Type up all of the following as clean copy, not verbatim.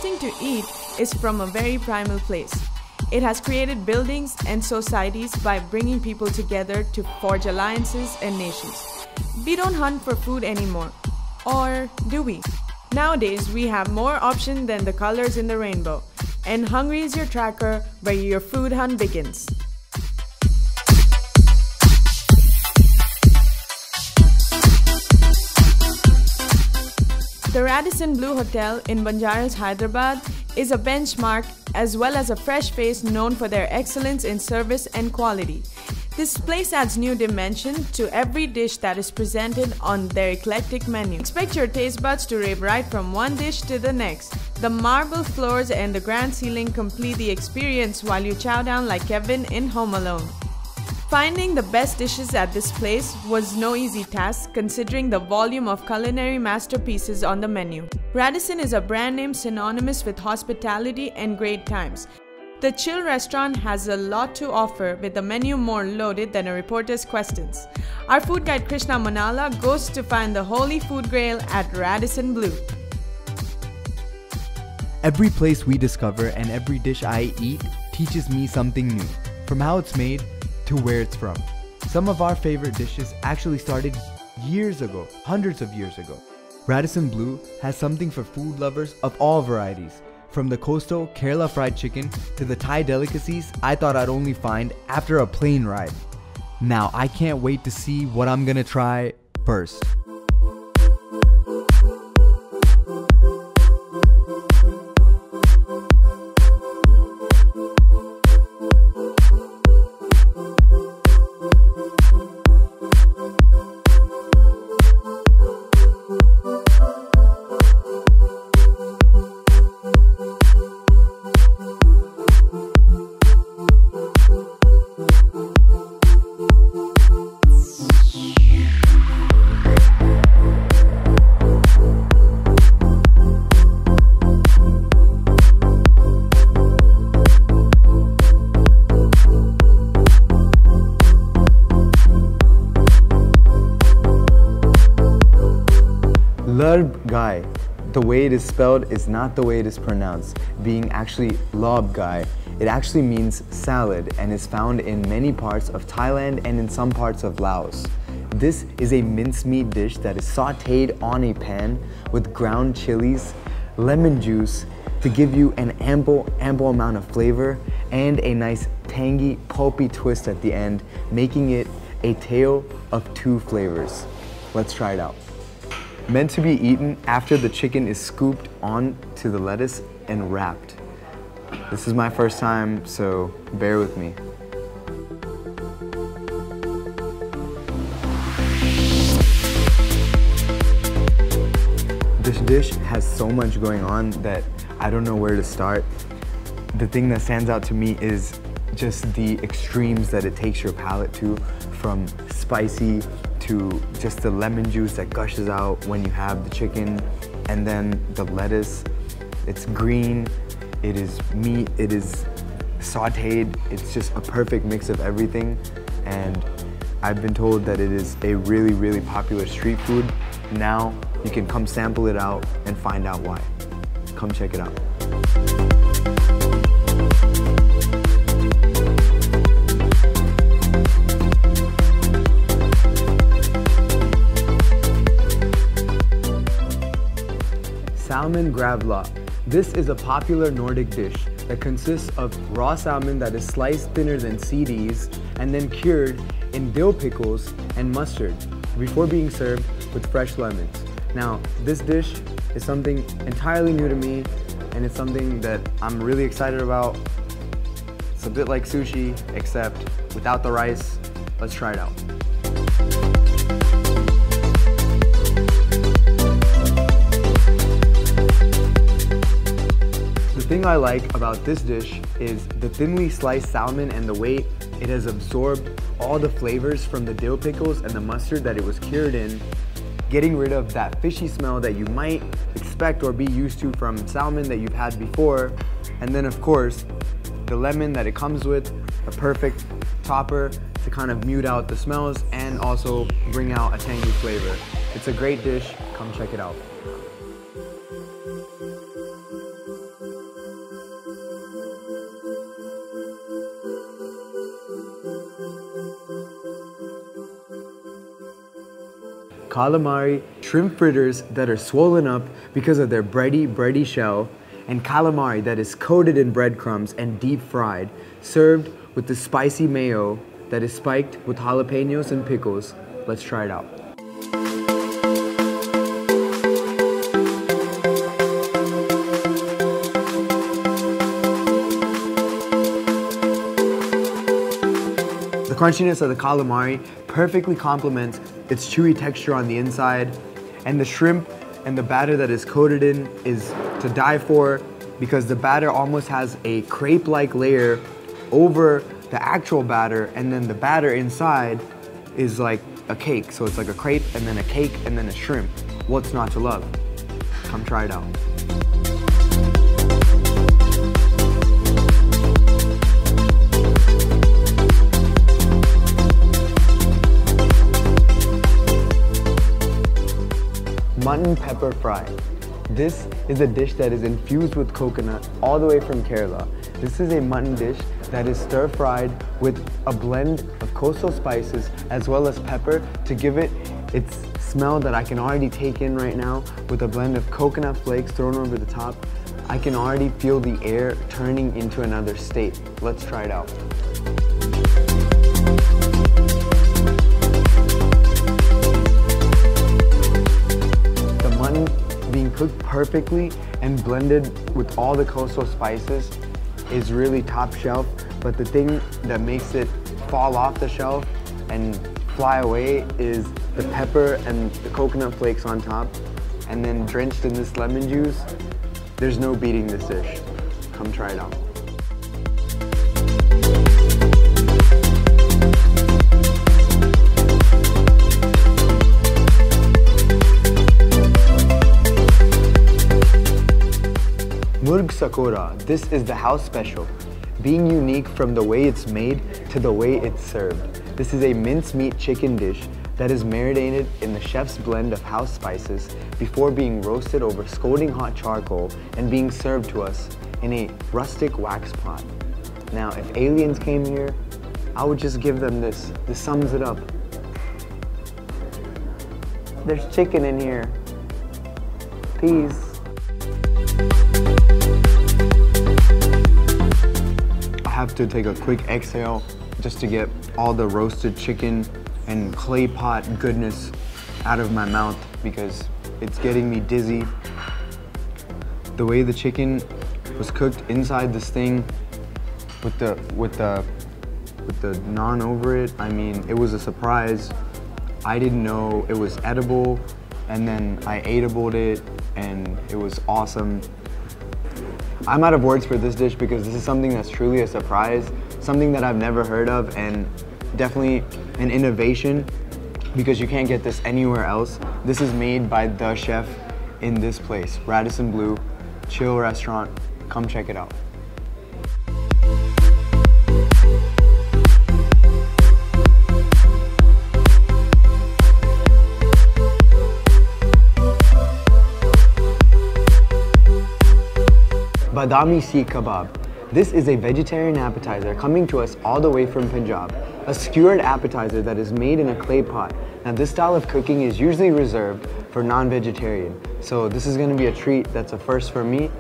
choosing to eat is from a very primal place. It has created buildings and societies by bringing people together to forge alliances and nations. We don't hunt for food anymore. Or do we? Nowadays, we have more options than the colors in the rainbow. And Hungree is your tracker where your food hunt begins. The Radisson Blu Hotel in Banjaras, Hyderabad is a benchmark as well as a fresh face known for their excellence in service and quality. This place adds new dimension to every dish that is presented on their eclectic menu. Expect your taste buds to rave right from one dish to the next. The marble floors and the grand ceiling complete the experience while you chow down like Kevin in Home Alone. Finding the best dishes at this place was no easy task considering the volume of culinary masterpieces on the menu. Radisson is a brand name synonymous with hospitality and great times. The chill restaurant has a lot to offer with the menu more loaded than a reporter's questions. Our food guide Krishna Monala goes to find the holy food grail at Radisson Blu. Every place we discover and every dish I eat teaches me something new, from how it's made to where it's from. Some of our favorite dishes actually started years ago, hundreds of years ago. Radisson Blu has something for food lovers of all varieties, from the coastal Kerala fried chicken to the Thai delicacies I thought I'd only find after a plane ride. Now I can't wait to see what I'm gonna try first. Lob Gai, the way it is spelled is not the way it is pronounced, being actually Lob Gai. It actually means salad and is found in many parts of Thailand and in some parts of Laos. This is a mincemeat dish that is sauteed on a pan with ground chilies, lemon juice to give you an ample amount of flavor and a nice tangy, pulpy twist at the end, making it a tale of two flavors. Let's try it out. Meant to be eaten after the chicken is scooped onto the lettuce and wrapped. This is my first time, so bear with me. This dish has so much going on that I don't know where to start. The thing that stands out to me is just the extremes that it takes your palate to, from spicy to just the lemon juice that gushes out when you have the chicken, and then the lettuce. It's green, it is meat, it is sauteed. It's just a perfect mix of everything, and I've been told that it is a really popular street food. Now you can come sample it out and find out why. Come check it out. Salmon Gravlax. This is a popular Nordic dish that consists of raw salmon that is sliced thinner than CDs and then cured in dill pickles and mustard before being served with fresh lemons. Now, this dish is something entirely new to me, and it's something that I'm really excited about. It's a bit like sushi, except without the rice. Let's try it out. The thing I like about this dish is the thinly sliced salmon and the way it has absorbed all the flavors from the dill pickles and the mustard that it was cured in, getting rid of that fishy smell that you might expect or be used to from salmon that you've had before, and then of course the lemon that it comes with, a perfect topper to kind of mute out the smells and also bring out a tangy flavor. It's a great dish, come check it out. calamari, shrimp fritters that are swollen up because of their bready shell, and calamari that is coated in breadcrumbs and deep fried, served with the spicy mayo that is spiked with jalapenos and pickles. Let's try it out. The crunchiness of the calamari perfectly complements its chewy texture on the inside, and the shrimp and the batter that is coated in is to die for because the batter almost has a crepe-like layer over the actual batter, and then the batter inside is like a cake. So it's like a crepe and then a cake and then a shrimp. What's not to love? Come try it out. Mutton pepper fry. This is a dish that is infused with coconut all the way from Kerala. This is a mutton dish that is stir-fried with a blend of coastal spices as well as pepper to give it its smell that I can already take in right now, with a blend of coconut flakes thrown over the top. I can already feel the air turning into another state. Let's try it out. Being cooked perfectly and blended with all the coastal spices is really top shelf, but the thing that makes it fall off the shelf and fly away is the pepper and the coconut flakes on top, and then drenched in this lemon juice. There's no beating this dish. Come try it out. Murg Sakora, this is the house special, being unique from the way it's made to the way it's served. This is a mincemeat chicken dish that is marinated in the chef's blend of house spices before being roasted over scalding hot charcoal and being served to us in a rustic wax pot. Now, if aliens came here, I would just give them this. This sums it up. There's chicken in here. Peace. I have to take a quick exhale just to get all the roasted chicken and clay pot goodness out of my mouth because it's getting me dizzy. The way the chicken was cooked inside this thing with the naan over it, I mean, it was a surprise. I didn't know it was edible, and then I ate-abled it and it was awesome. I'm out of words for this dish because this is something that's truly a surprise, something that I've never heard of, and definitely an innovation because you can't get this anywhere else. This is made by the chef in this place, Radisson Blu, chill restaurant. Come check it out. Badami seekh kabab. This is a vegetarian appetizer coming to us all the way from Punjab. A skewered appetizer that is made in a clay pot. Now this style of cooking is usually reserved for non-vegetarian, so this is going to be a treat that's a first for me.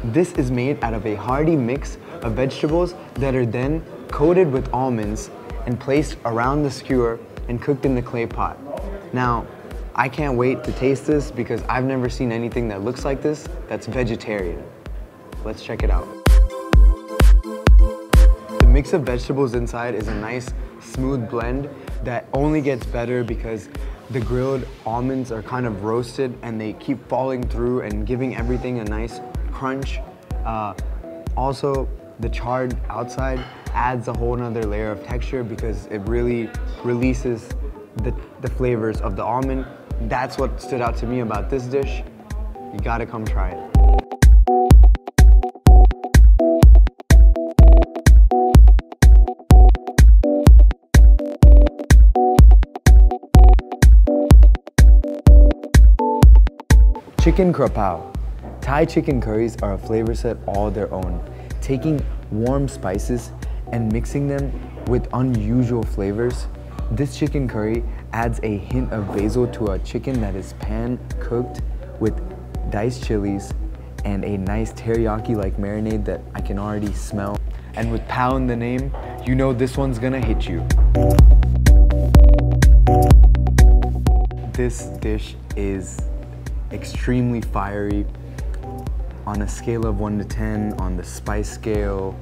This is made out of a hearty mix of vegetables that are then coated with almonds and placed around the skewer and cooked in the clay pot. Now, I can't wait to taste this because I've never seen anything that looks like this that's vegetarian. Let's check it out. The mix of vegetables inside is a nice, smooth blend that only gets better because the grilled almonds are kind of roasted and they keep falling through and giving everything a nice crunch. Also, the charred outside adds a whole nother layer of texture because it really releases the flavors of the almond. That's what stood out to me about this dish. You gotta come try it. Chicken krapao. Thai chicken curries are a flavor set all their own. Taking warm spices and mixing them with unusual flavors This chicken curry adds a hint of basil to a chicken that is pan-cooked with diced chilies and a nice teriyaki-like marinade that I can already smell. And with Pow in the name, you know this one's gonna hit you. This dish is extremely fiery. On a scale of 1 to 10, on the spice scale,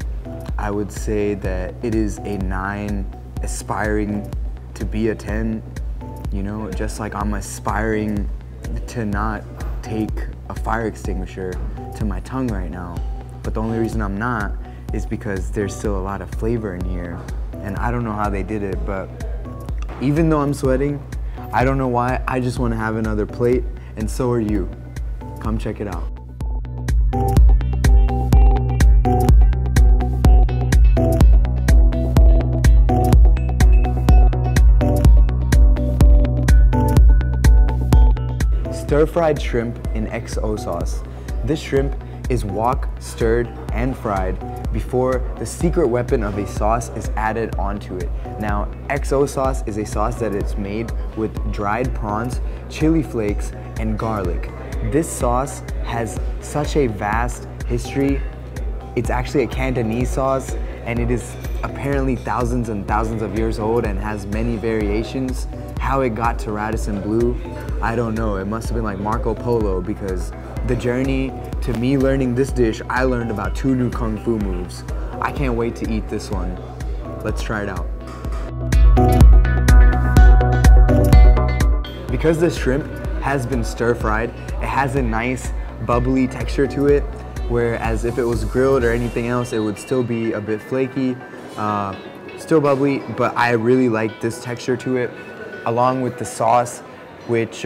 I would say that it is a 9, aspiring to be a 10. You know, just like I'm aspiring to not take a fire extinguisher to my tongue right now. But the only reason I'm not is because there's still a lot of flavor in here. And I don't know how they did it, but even though I'm sweating, I don't know why, I just want to have another plate, and so are you. Come check it out. Stir-fried shrimp in XO sauce. This shrimp is wok, stirred, and fried before the secret weapon of a sauce is added onto it. Now, XO sauce is a sauce that is made with dried prawns, chili flakes, and garlic. This sauce has such a vast history. It's actually a Cantonese sauce, and it is apparently thousands and thousands of years old and has many variations. How it got to Radisson Blu, I don't know. It must have been like Marco Polo, because the journey to me learning this dish, I learned about 2 new kung fu moves. I can't wait to eat this one. Let's try it out. Because the shrimp has been stir-fried, it has a nice bubbly texture to it, whereas if it was grilled or anything else, it would still be a bit flaky, still bubbly, but I really like this texture to it, along with the sauce, which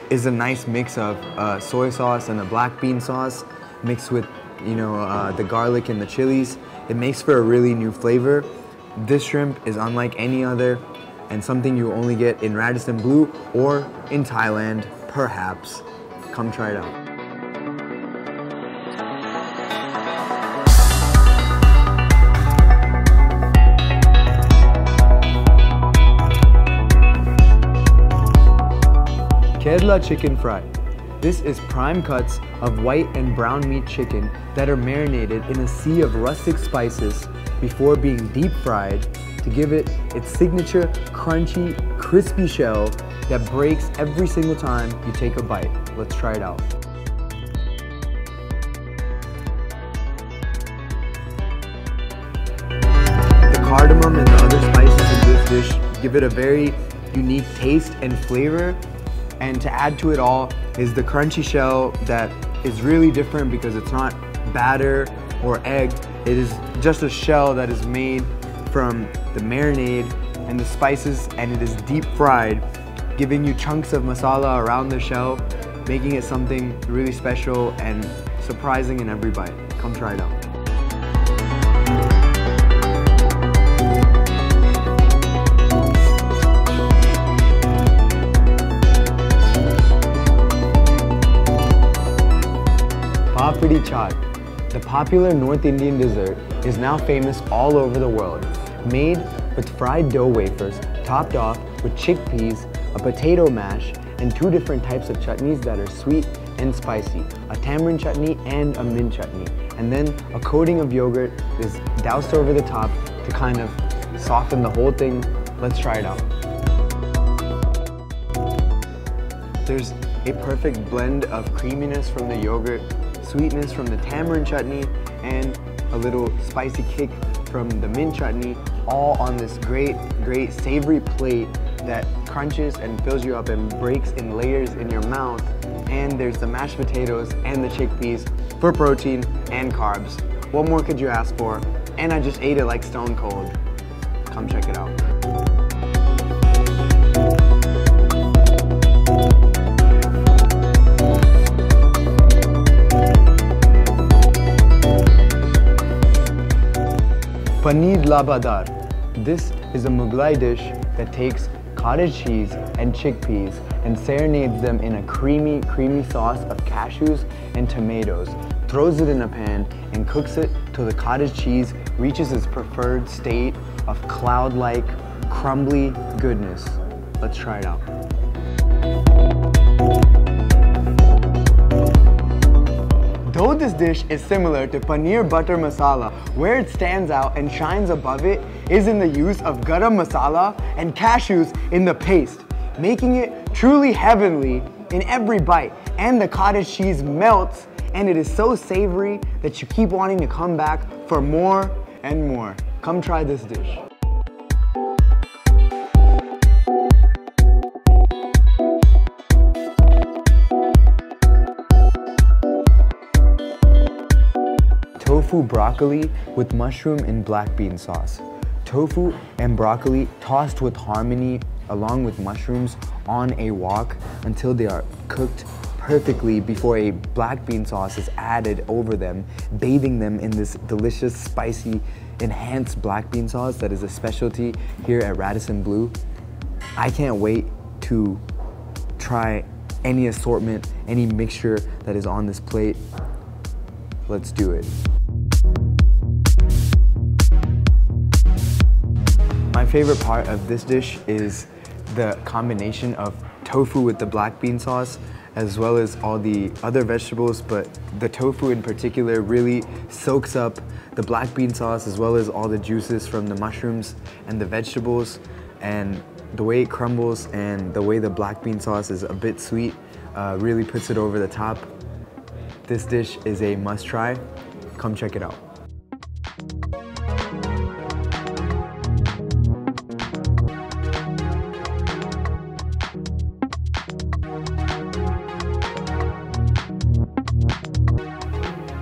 is a nice mix of soy sauce and a black bean sauce mixed with, you know, the garlic and the chilies. It makes for a really new flavor. This shrimp is unlike any other, and something you only get in Radisson Blu or in Thailand, perhaps. Come try it out. Kerala chicken fry. This is prime cuts of white and brown meat chicken that are marinated in a sea of rustic spices before being deep fried to give it its signature crunchy, crispy shell that breaks every single time you take a bite. Let's try it out. The cardamom and the other spices in this dish give it a very unique taste and flavor. And to add to it all is the crunchy shell that is really different because it's not batter or egg. It is just a shell that is made from the marinade and the spices, and it is deep fried, giving you chunks of masala around the shell, making it something really special and surprising in every bite. Come try it out. Papdi chaat. The popular North Indian dessert is now famous all over the world. Made with fried dough wafers, topped off with chickpeas, a potato mash, and 2 different types of chutneys that are sweet and spicy, a tamarind chutney and a mint chutney. And then a coating of yogurt is doused over the top to kind of soften the whole thing. Let's try it out. There's a perfect blend of creaminess from the yogurt, sweetness from the tamarind chutney, and a little spicy kick from the mint chutney, all on this great savory plate that crunches and fills you up and breaks in layers in your mouth. And there's the mashed potatoes and the chickpeas for protein and carbs. What more could you ask for? And I just ate it like stone cold. Come check it out. Panied Lava. This is a Mughlai dish that takes cottage cheese and chickpeas and serenades them in a creamy sauce of cashews and tomatoes, throws it in a pan and cooks it till the cottage cheese reaches its preferred state of cloud-like crumbly goodness. Let's try it out. Though this dish is similar to paneer butter masala, where it stands out and shines above it is in the use of garam masala and cashews in the paste, making it truly heavenly in every bite. And the cottage cheese melts, and it is so savory that you keep wanting to come back for more and more. Come try this dish. Tofu broccoli with mushroom and black bean sauce. Tofu and broccoli tossed with harmony along with mushrooms on a wok until they are cooked perfectly before a black bean sauce is added over them, bathing them in this delicious, spicy, enhanced black bean sauce that is a specialty here at Radisson Blu. I can't wait to try any assortment, any mixture that is on this plate. Let's do it. My favorite part of this dish is the combination of tofu with the black bean sauce, as well as all the other vegetables, but the tofu in particular really soaks up the black bean sauce as well as all the juices from the mushrooms and the vegetables, and the way it crumbles and the way the black bean sauce is a bit sweet really puts it over the top. This dish is a must try. Come check it out.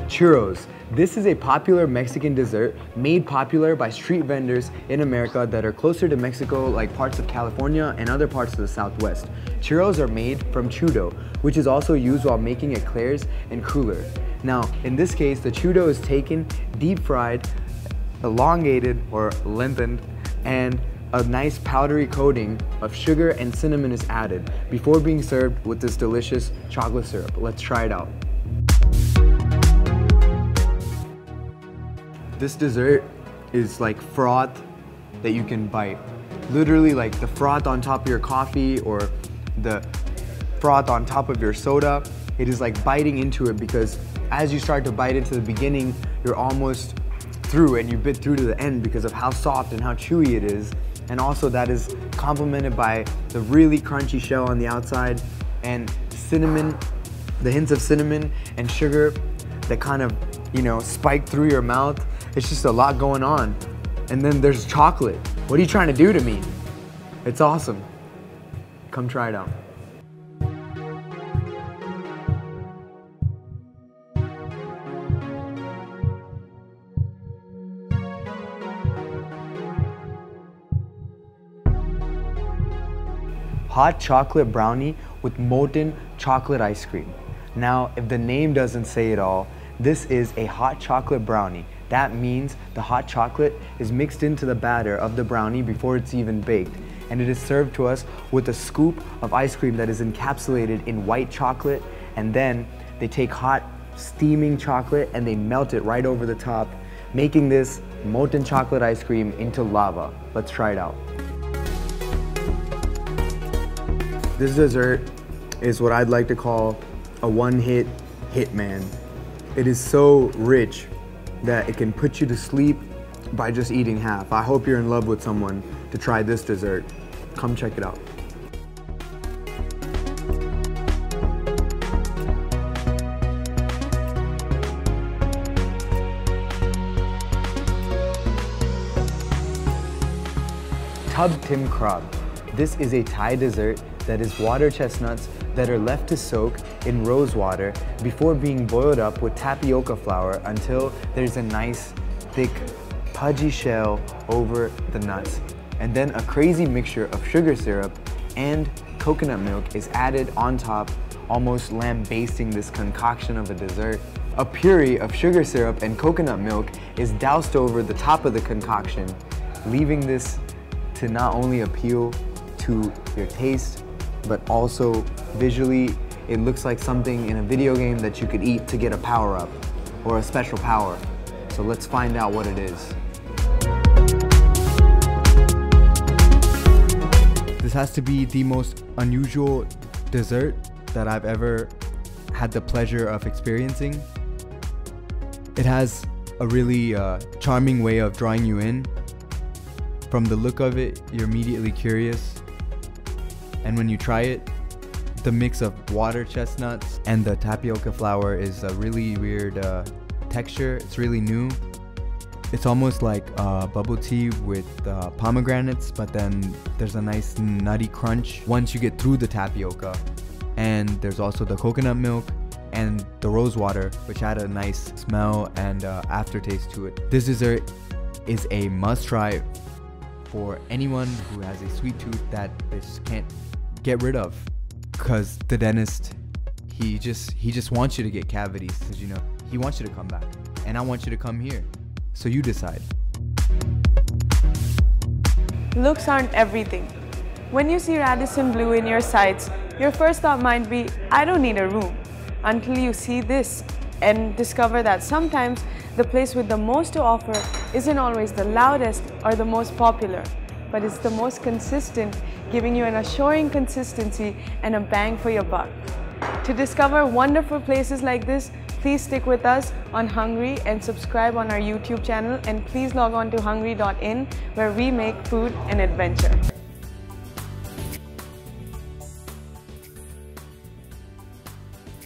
Churros. This is a popular Mexican dessert made popular by street vendors in America that are closer to Mexico, like parts of California and other parts of the Southwest. Churros are made from chudo, which is also used while making eclairs and cruller. Now, in this case, the chudo is taken, deep fried, elongated or lengthened, and a nice powdery coating of sugar and cinnamon is added before being served with this delicious chocolate syrup. Let's try it out. This dessert is like froth that you can bite. Literally like the froth on top of your coffee or the froth on top of your soda. It is like biting into it, because as you start to bite into the beginning, you're almost through and you bit through to the end because of how soft and how chewy it is. And also that is complemented by the really crunchy shell on the outside and cinnamon, the hints of cinnamon and sugar that kind of, you know, spike through your mouth. It's just a lot going on. And then there's chocolate. What are you trying to do to me? It's awesome. Come try it out. Hot chocolate brownie with molten chocolate ice cream. Now, if the name doesn't say it all, this is a hot chocolate brownie. That means the hot chocolate is mixed into the batter of the brownie before it's even baked, and it is served to us with a scoop of ice cream that is encapsulated in white chocolate, and then they take hot steaming chocolate and they melt it right over the top, making this molten chocolate ice cream into lava. Let's try it out. This dessert is what I'd like to call a one-hit hitman. It is so rich that it can put you to sleep by just eating half. I hope you're in love with someone to try this dessert. Come check it out. Tub Tim Krab. This is a Thai dessert that is water chestnuts that are left to soak in rose water before being boiled up with tapioca flour until there's a nice, thick, pudgy shell over the nuts. And then a crazy mixture of sugar syrup and coconut milk is added on top, almost lambasting this concoction of a dessert. A puree of sugar syrup and coconut milk is doused over the top of the concoction, leaving this to not only appeal to your taste, but also visually, it looks like something in a video game that you could eat to get a power-up or a special power. So let's find out what it is. This has to be the most unusual dessert that I've ever had the pleasure of experiencing. It has a really charming way of drawing you in. From the look of it, you're immediately curious. And when you try it, the mix of water chestnuts and the tapioca flour is a really weird texture. It's really new. It's almost like bubble tea with pomegranates, but then there's a nice nutty crunch once you get through the tapioca. And there's also the coconut milk and the rose water, which add a nice smell and aftertaste to it. This dessert is a must try for anyone who has a sweet tooth that they just can't get rid of. Cause the dentist, he just wants you to get cavities, cause you know, he wants you to come back. And I want you to come here. So you decide. Looks aren't everything. When you see Radisson Blu in your sights, your first thought might be, I don't need a room. Until you see this and discover that sometimes the place with the most to offer isn't always the loudest or the most popular, but it's the most consistent, giving you an assuring consistency and a bang for your buck. To discover wonderful places like this, please stick with us on Hungree and subscribe on our YouTube channel, and please log on to hungree.in where we make food an adventure.